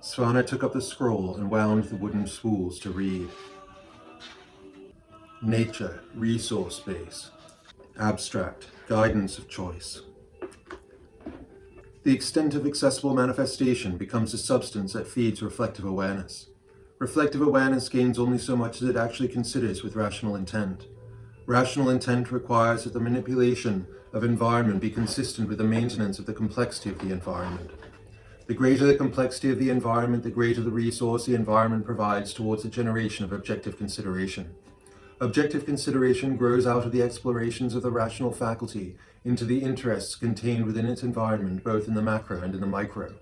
Svana took up the scroll and wound the wooden spools to read. Nature, resource base. Abstract, guidance of choice. The extent of accessible manifestation becomes the substance that feeds reflective awareness. Reflective awareness gains only so much as it actually considers with rational intent. Rational intent requires that the manipulation of environment be consistent with the maintenance of the complexity of the environment. The greater the complexity of the environment, the greater the resource the environment provides towards the generation of objective consideration. Objective consideration grows out of the explorations of the rational faculty into the interests contained within its environment, both in the macro and in the micro.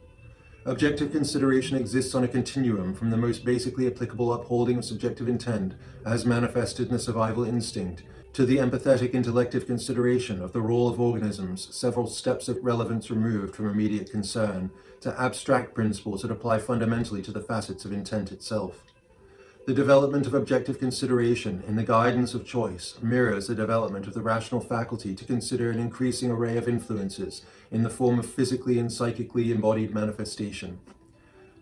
Objective consideration exists on a continuum from the most basically applicable upholding of subjective intent as manifested in the survival instinct to the empathetic intellective consideration of the role of organisms, several steps of relevance removed from immediate concern, to abstract principles that apply fundamentally to the facets of intent itself. The development of objective consideration in the guidance of choice mirrors the development of the rational faculty to consider an increasing array of influences in the form of physically and psychically embodied manifestation.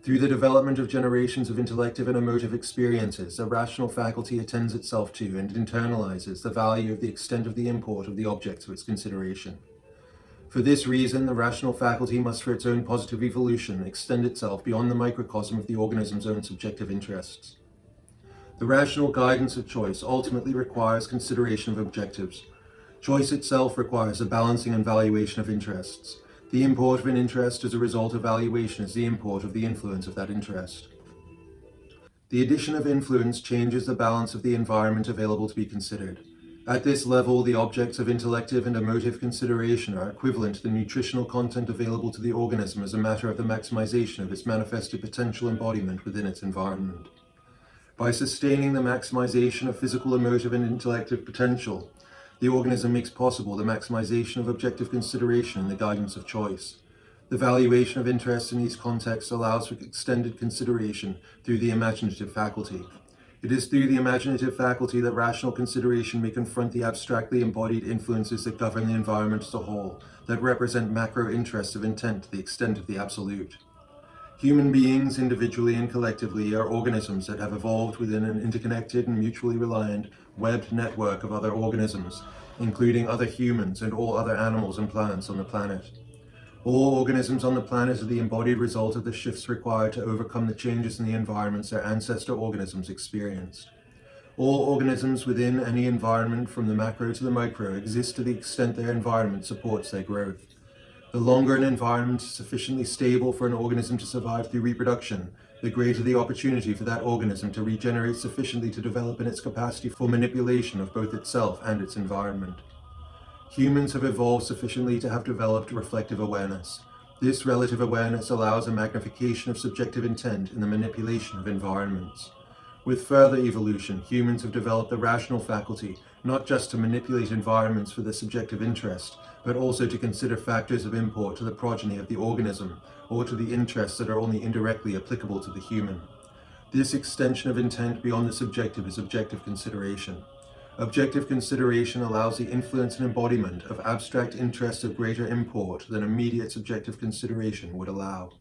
Through the development of generations of intellective and emotive experiences, the rational faculty attends itself to and internalizes the value of the extent of the import of the objects of its consideration. For this reason, the rational faculty must, for its own positive evolution, extend itself beyond the microcosm of the organism's own subjective interests. The rational guidance of choice ultimately requires consideration of objectives. Choice itself requires a balancing and valuation of interests. The import of an interest as a result of valuation is the import of the influence of that interest. The addition of influence changes the balance of the environment available to be considered. At this level, the objects of intellective and emotive consideration are equivalent to the nutritional content available to the organism as a matter of the maximization of its manifested potential embodiment within its environment. By sustaining the maximization of physical, emotive, and intellective potential, the organism makes possible the maximization of objective consideration in the guidance of choice. The valuation of interest in these contexts allows for extended consideration through the imaginative faculty. It is through the imaginative faculty that rational consideration may confront the abstractly embodied influences that govern the environment as a whole, that represent macro interests of intent to the extent of the absolute. Human beings, individually and collectively, are organisms that have evolved within an interconnected and mutually reliant webbed network of other organisms, including other humans and all other animals and plants on the planet. All organisms on the planet are the embodied result of the shifts required to overcome the changes in the environments their ancestor organisms experienced. All organisms within any environment, from the macro to the micro, exist to the extent their environment supports their growth. The longer an environment is sufficiently stable for an organism to survive through reproduction, the greater the opportunity for that organism to regenerate sufficiently to develop in its capacity for manipulation of both itself and its environment. Humans have evolved sufficiently to have developed reflective awareness. This relative awareness allows a magnification of subjective intent in the manipulation of environments. With further evolution, humans have developed the rational faculty, not just to manipulate environments for their subjective interest, but also to consider factors of import to the progeny of the organism, or to the interests that are only indirectly applicable to the human. This extension of intent beyond the subjective is objective consideration. Objective consideration allows the influence and embodiment of abstract interests of greater import than immediate subjective consideration would allow.